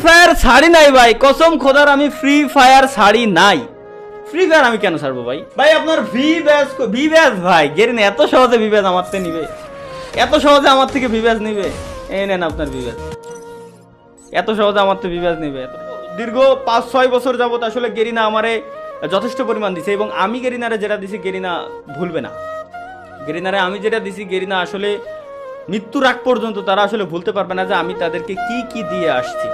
Fire ছাড়ি নাই ভাই, কসম খোদার আমি ফ্রি ফায়ার ছাড়ি নাই। ফ্রি ফায়ার আমি কেন ছাড়বো ভাই? ভাই আপনার ভি ব্যাস ভাই গেরিনা এত সহজে ভি ব্যাস আমার থেকে নিবে? এত সহজে আমার থেকে ভি ব্যাস নিবে? এই নেন আপনার ভি ব্যাস। এত সহজে আমার তো ভি ব্যাস নিবে? দীর্ঘ 5-6 বছর যাবত আসলে গেরিনা আমারে যথেষ্ট পরিমাণ দিছে, এবং আমি গেরিনারে যেটা দিছি গেরিনা ভুলবে না। গেরিনারে আমি যেটা দিছি গেরিনা আসলে মৃত্যুর আগ পর্যন্ত তারা আসলে ভুলতে পারবে না যে আমি তাদেরকে কি কি দিয়ে আসছি।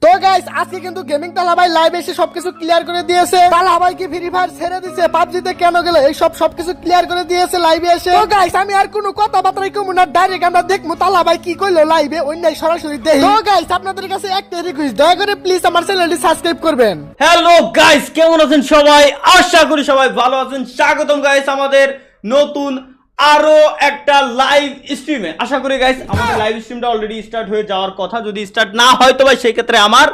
তো গাইস আজকে কিন্তু গেমিং তালা ভাই লাইভে এসে সবকিছু ক্লিয়ার করে দিয়েছে। তালা ভাই কি ফ্রি ফায়ার ছেড়ে দিয়েছে, পাবজিতে কেন গেল, এই সবকিছু ক্লিয়ার করে দিয়েছে লাইভে এসে। তো গাইস আমি আর কোনো কথাবার্তাই কমু না, ডাইরেক্ট আমরা দেখবো তালা ভাই কি কইলো লাইভে, অন্যায় সরাসরি দেখি। তো গাইস আপনাদের কাছে একটা রিকোয়েস্ট, দয়া করে প্লিজ আমার চ্যানেলটি সাবস্ক্রাইব করবেন। হ্যালো গাইস, কেমন আছেন সবাই? আশা করি সবাই ভালো আছেন। স্বাগতম গাইস আমাদের নতুন আরো একটা লাইভ স্ট্রিমে। আশা করি গাইস আমাদের লাইভ স্ট্রিমটা অলরেডি স্টার্ট হয়ে যাওয়ার কথা। যদি স্টার্ট না হয় তো ভাই সেই ক্ষেত্রে আমার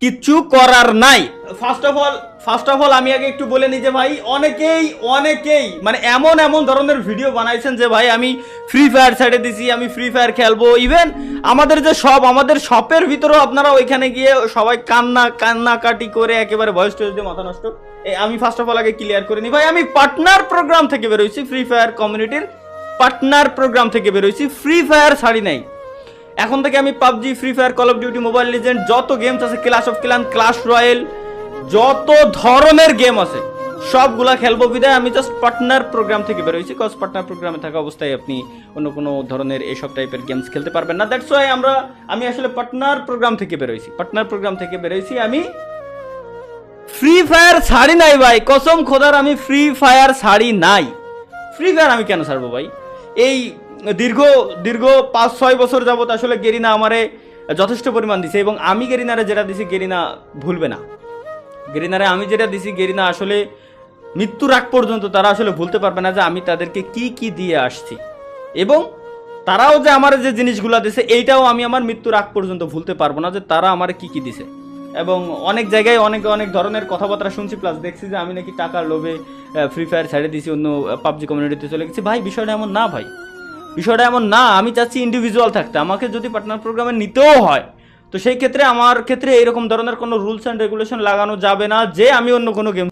কিচ্ছু করার নাই। ফার্স্ট অফ অল আমি আগে একটু বলে নিই যে ভাই অনেকেই মানে এমন ধরনের ভিডিও বানাইছেন যে ভাই আমি ফ্রি ফায়ার ছেড়ে দিছি, আমি ফ্রি ফায়ার খেলবো। ইভেন আমাদের যে আমাদের শপের ভিতরেও আপনারা ওইখানে গিয়ে সবাই কান্নাকাটি করে একেবারে ভয়েস টোয়েস দিয়ে মাথা নষ্ট। আমি ফার্স্ট অফ অল আগে ক্লিয়ার করে নিই ভাই, আমি পার্টনার প্রোগ্রাম থেকে বেরোইছি, ফ্রি ফায়ার কমিউনিটির পার্টনার প্রোগ্রাম থেকে বেরোইছি। ফ্রি ফায়ার ছাড়ি নাই। এখন থেকে আমি PUBG, free fire, call of duty, mobile legend, যত গেমস আছে, clash of clan, clash royale, যত ধরনের গেম আছে সবগুলা খেলবো। বিদায় আমি জাস্ট পার্টনার প্রোগ্রাম থেকে বেরোইছি। কজ পার্টনার প্রোগ্রামে থাকা অবস্থায় আপনি অন্য কোনো ধরনের এসব টাইপের গেমস খেলতে পারবেন না। দ্যাটস ওয়াই আমি আসলে পার্টনার প্রোগ্রাম থেকে বেরোইছি। আমি ফ্রি ফায়ার ছাড়ি নাই ভাই, কসম খোদার আমি ফ্রি ফায়ার ছাড়ি নাই। ফ্রি ফায়ার আমি কেন ছাড়বো ভাই? এই দীর্ঘ 5-6 বছর যাবত আসলে গেরিনা আমারে যথেষ্ট পরিমাণ দিছে, এবং আমি গেরিনারে যেটা দিছি গেরিনা ভুলবে না। গেরিনারে আমি যেটা দিছি গেরিনা আসলে মৃত্যুর আগ পর্যন্ত তারা আসলে ভুলতে পারবে না যে আমি তাদেরকে কি কি দিয়ে আসছি, এবং তারাও যে আমার যে জিনিসগুলো দিছে এইটাও আমি আমার মৃত্যুর আগ পর্যন্ত ভুলতে পারবো না যে তারা আমার কি কি দিছে। এবং অনেক জায়গায় অনেক ধরনের কথাবার্তা শুনছি, প্লাস দেখছি যে আমি নাকি টাকার লোভে ফ্রি ফায়ার ছেড়ে দিছি, অন্য পাবজি কমিউনিটিতে চলে গেছি। ভাই বিষয়টা এমন না ভাই, বিষয়টা এমন না। আমি চাচ্ছি ইন্ডিভিজুয়াল থাকতে। আমাকে যদি পার্টনার প্রোগ্রামে নিতেও হয় তো সেই ক্ষেত্রে আমার ক্ষেত্রে এইরকম ধরনের কোনো রুলস অ্যান্ড রেগুলেশন লাগানো যাবে না যে আমি অন্য কোনো গেম